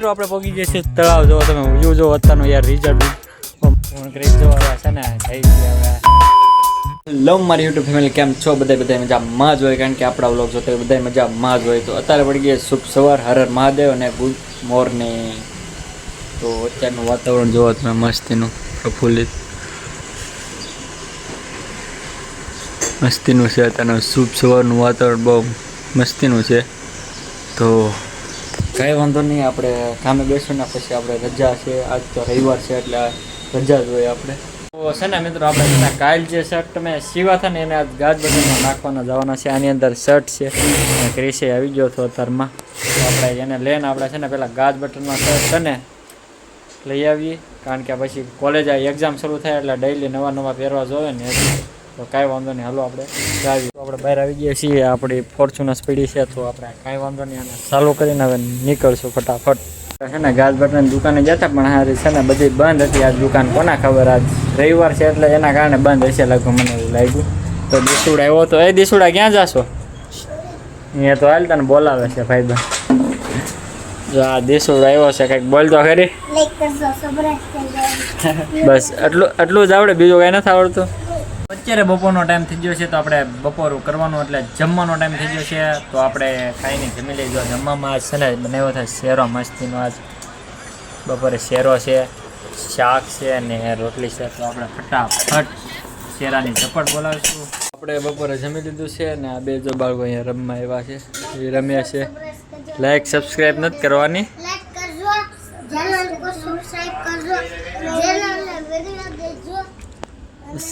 મિત્રો આપણે પહોંચી ગયા છીએ તળાવ. જો તમે વ્યૂ જો અત્યારનો યાર રિઝલ્ટ ફોન કરી જો છે ને થઈ ગયા. લવ મારી યુટ્યુબ ફેમિલી કેમ છો? બધા મજામાં જ હોય, કારણ કે આપણા વ્લોગ જોતા બધા મજામાં જ હોય. તો અત્યારે પડી ગયા શુભ સવાર, હર હર મહાદેવ અને ગુડ મોર્નિંગ. તો અત્યારનું વાતાવરણ જોવો તમે, મસ્તીનું પ્રફુલ્લિત મસ્તીનું છે. અત્યારનું શુભ સવારનું વાતાવરણ બહુ મસ્તીનું છે. તો કાંઈ વાંધો નહીં, આપણે કામે બેસું ને પછી આપણે રજા છે. આજ તો રવિવાર છે એટલે રજા જ હોય આપણે. તો છે ને મિત્રો, આપણે કાલ જે શર્ટ તમે સીવા હતા ને એને આજ ગાજ બટનમાં નાખવાના જવાના છે. આની અંદર શર્ટ છે, ક્રિસે આવી ગયો હતો અત્યારમાં. તો આપણે એને લઈને આપણે છે ને પહેલાં ગાજ બટનમાં શર્ટ છે ને લઈ આવીએ, કારણ કે પછી કોલેજ એક્ઝામ શરૂ થાય એટલે ડેઈલી નવા પહેરવા જોઈએ ને. તો કાંઈ વાંધો નહીં, હાલો આપણે આવીએ. તો આપણે બહાર આવી ગયા છીએ, આપણી ફોર્ચ્યુનર સ્પીડી છે. તો આપણે કાંઈ વાંધો નહીં, અને ચાલુ કરીને હવે નીકળશું ફટાફટ. છે ને ગાજ બટનની દુકાને જતા, પણ હારી છે ને બધી બંધ હતી આજ દુકાન. કોના ખબર, આજ રવિવાર છે એટલે એના કારણે બંધ હશે લગભગ, મને એવું લાગ્યું. તો દીસુડા આવ્યો તો, એ દીસુડા ક્યાં જાશો? અહીંયા તો હાલ તને બોલાવે છે ભાઈ બન. જો આ દીસુડા આવ્યો છે, કંઈક બોલતો ખરી. બસ એટલું જ આવડે, બીજું કાંઈ નથી આવડતું. અત્યારે બપોરનો ટાઈમ થઈ ગયો છે, તો આપણે બપોર કરવાનું એટલે જમવાનો ટાઈમ થઈ ગયો છે. તો આપણે ખાઈને જમી લઈ. જો જમવામાં આજ છે ને બનાવ્યો થાય શેરો મસ્તીનો. આજ બપોરે શેરો છે, શાક છે અને રોટલી છે. તો આપણે ફટાફટ શેરાની ઝપટ બોલાવીશું. આપણે બપોરે જમી લીધું છે ને આ બે જો બાળકો અહીંયા રમવા આવ્યા છે, એ રમ્યા છે. લાઈક સબસ્ક્રાઈબ નથી કરવાની,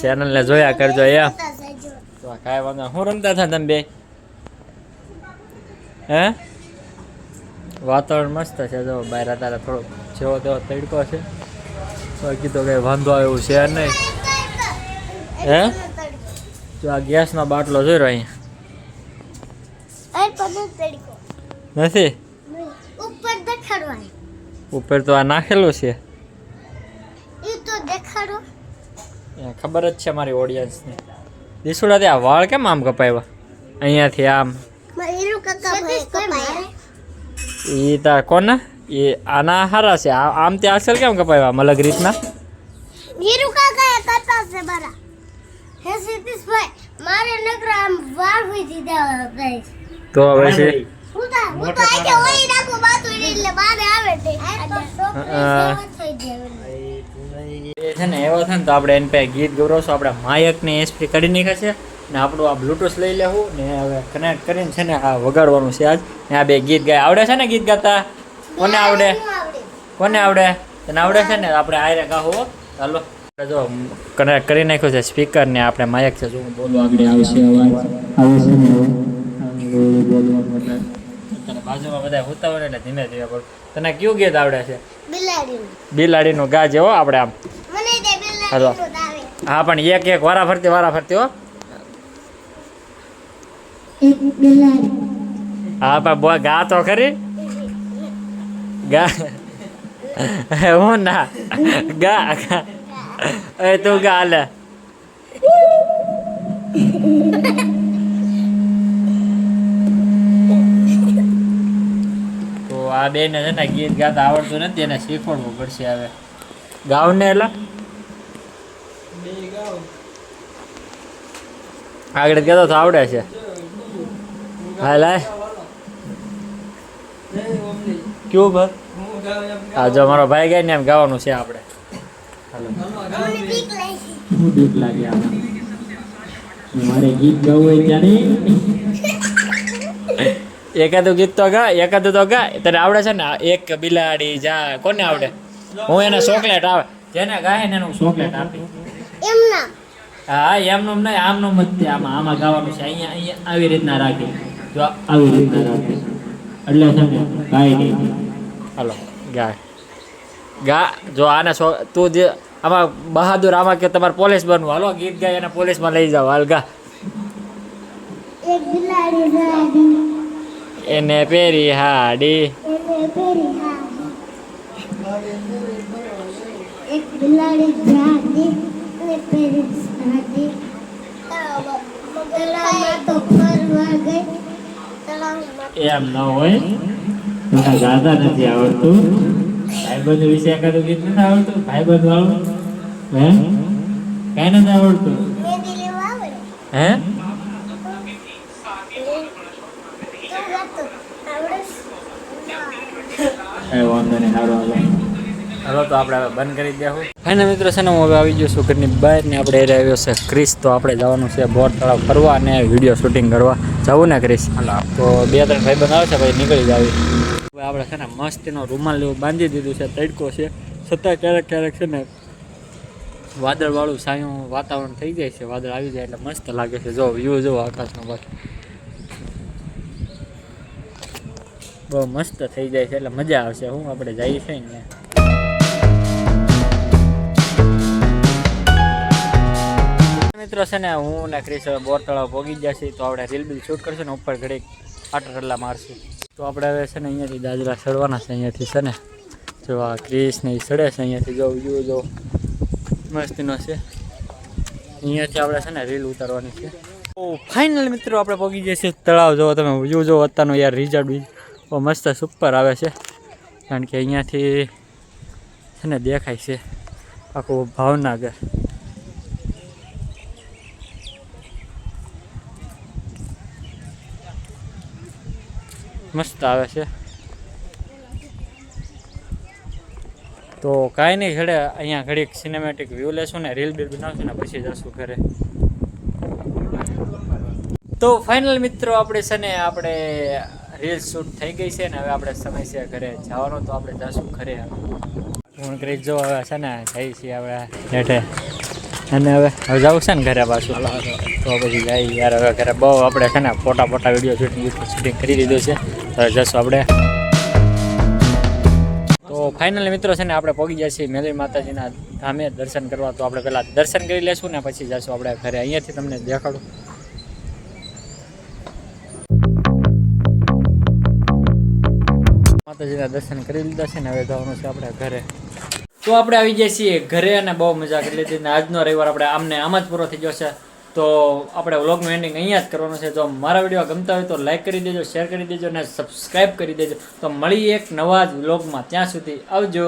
ચેનલને જોયા કરજો એમ. તો કાંઈ વાંધો. હું રમતા હતા તમે બે? હે, વાતાવરણ મસ્ત છે. જો બહાર અત્યારે થોડોક જેવો તેવો તડકો છે, બાકી તો કંઈ વાંધો એવું છે નહીં. હે, જો આ ગેસનો બાટલો જોઈ રહ્યો અહીંયા નથી, ઉપર તો આ નાખેલું છે. ખબર જ છે મારી ઓડિયન્સને. દીસુડા તે આ વાળ કેમ આમ કપાવ્યા અહીંયાથી આમ? એ તાર કોના એ આના હારા છે, આમ તે અસલ કેમ કપાવ્યા અલગ રીતના? તો હવે છે છે ને એવો થાય ને, તો આપણે એને પાસે ગીત ગૌરવશું. આપણે માયકને એસપી કરી નાખે છે ને આપણું આ બ્લૂટૂથ લઈ લેવું ને હવે કનેક્ટ કરીને છે ને આ વગાડવાનું છે આજ. ને આ બે ગીત ગાય. આવડે છે ને ગીત ગાતા? કોને આવડે? કોને આવડે? તને આવડે છે ને? આપણે આયરે ગાહો. ચાલો જો કનેક્ટ કરી નાખ્યું છે સ્પીકર ને આપણે માયક છે. જો હું બોલું આગળ આવશે અવાજ આવે છે ને બોલવાનું એટલે બાજુમાં બધા હોતા હોય એટલે ધીમે ધીમે બોલ. તને કયું ગીત આવડે છે? બિલાડીનું ગાજે હો આપણે આમ. હાલો હા, પણ એક વારા ફરતી હો. હા પણ ગા તો ખરી. ગા હું ના ગા એ તું ગા લે. તો આ બેને છે ને ગીત ગાતા આવડતું નથી, એને શીખવાડવું પડશે. હવે ગાવ ને એટલે આગળ કહેતો તો આવડે છે. હા લાય ક્યું ભર. હા જો મારો ભાઈ ગાય ને એમ ગાવાનું છે આપણે. બીક લાગે મારે ગીત ગાવું હોય ત્યારે. એકાદું ગીત તો ગા, એકાદું તો ગા. તને આવડે છે ને? એક બિલાડી જા કોને આવડે? હું એને ચોકલેટ આવે, જેને ગાય ને એનું ચોકલેટ આપી. હા એમનું નહીં, આમનું મત. આમાં ગાવાનું છે. અહીંયા આવી રીતના રાખી. જો આવી રીતના રાખી એટલે છે ને ગાય નહીં. હાલો ગા. જો આને તું જે આમાં બહાદુર, આમાં કે તમારે પોલીસ બનવું, હાલો ગીત ગાય અને પોલીસમાં લઈ જાઓ. હાલ ગા. એને પેરી હાડી, એક બિલાડી જાતી ને પેરી સાડી, તળાવમાં તો ફરવા ગઈ. એમ ન હોય, તમને ગાતા નથી આવડતું. ભાઈબંધ વિશે એકાદું ગીત નથી આવડતું? ભાઈબંધ વાળું હે કાંઈ નથી આવડતું હે? વાંધો નહીં, સારું હાલો તો આપણે હવે બંધ કરી દેવું. ફાઇનલ મિત્રો છે ને હું હવે આવી ગયો છું ઘરની બહાર ને આપણે એ આવ્યો છે ક્રિસ. તો આપણે જવાનું છે બોર તળાવ ફરવા અને વિડીયો શૂટિંગ કરવા જવું ને ક્રિસ. તો 2-3 ભાઈબંધ આવે છે ભાઈ નીકળી જ આવી. હવે આપણે છે ને મસ્તીનો રૂમાલ લેવું બાંધી દીધું છે. તડકો છે છતાં ક્યારેક ક્યારેક છે ને વાદળવાળું સાયું વાતાવરણ થઈ જાય છે. વાદળ આવી જાય એટલે મસ્ત લાગે છે. જો વ્યૂ જો આકાશનો બસ બહુ મસ્ત થઈ જાય છે એટલે મજા આવશે. હું આપણે જઈએ છીએ ને મિત્રો છે ને હું ને ક્રિસ બોર તળાવ પહોંચી ગયા છીએ. તો આપણે રીલ બિલ શૂટ કરશું ને ઉપર ઘડીક આટલા મારશું. તો આપણે હવે છે ને અહીંયાથી દાદરા ચડવાના છે. અહીંયાથી છે ને જો આ ક્રિસ ને એ ચડે છે. અહીંયાથી જો વ્યૂ જો મસ્તીનો છે. અહીંયાથી આપણે છે ને રીલ ઉતારવાની છે. તો ફાઇનલ મિત્રો આપણે પહોંચી જઈએ છીએ તળાવ. જો તમે વ્યૂ જો અત્યારનો યાર રિઝલ્ટ બી બહુ મસ્ત સુપર આવે છે. કારણ કે અહીંયાથી છે ને દેખાય છે આખું ભાવનગર. મસ્ત આવે છે. તો કાંઈ નહીં ઘડે અહીંયા ઘડીક સિનેમેટિક વ્યૂ લેશું ને રીલ બિલ બનાવશું ને પછી જશું ઘરે. તો ફાઇનલ મિત્રો આપણે છે ને આપણે રીલ શૂટ થઈ ગઈ છે ને હવે આપણે સમય છે ઘરે જવાનો. તો આપણે જશું ઘરે. હું કરી જો હવે છે ને જઈએ છીએ આપણે હેઠે અને હવે જવું છે ને ઘરે પાછું. તો પછી જઈએ યાર હવે ઘરે. બહુ આપણે છે ને ફોટા વિડીયો શૂટિંગ કરી દીધું છે. હવે જશું આપણે. તો ફાઇનલી મિત્રો છે ને આપણે પહોંચી ગયા છીએ મેલડી માતાજીના ધામે દર્શન કરવા. તો આપણે પહેલાં દર્શન કરી લેશું ને પછી જશું આપણે ઘરે. અહીંયાથી તમને દેખાડું. માતાજીના દર્શન કરી લીધા છે ને હવે જવાનું છે આપણે ઘરે. તો આપણે આવી જઈએ છીએ ઘરે અને બહુ મજા કરી લીધી. આજનો રવિવાર આપણે આમ જ પૂરો થઈ ગયો છે. તો આપણે વ્લોગનું એન્ડિંગ અહીંયા જ કરવાનું છે. જો મારા વિડીયો ગમતા હોય તો લાઈક કરી દેજો, શેર કરી દેજો અને સબસ્ક્રાઈબ કરી દેજો. તો મળીએ એક નવા જ વ્લોગમાં. ત્યાં સુધી આવજો.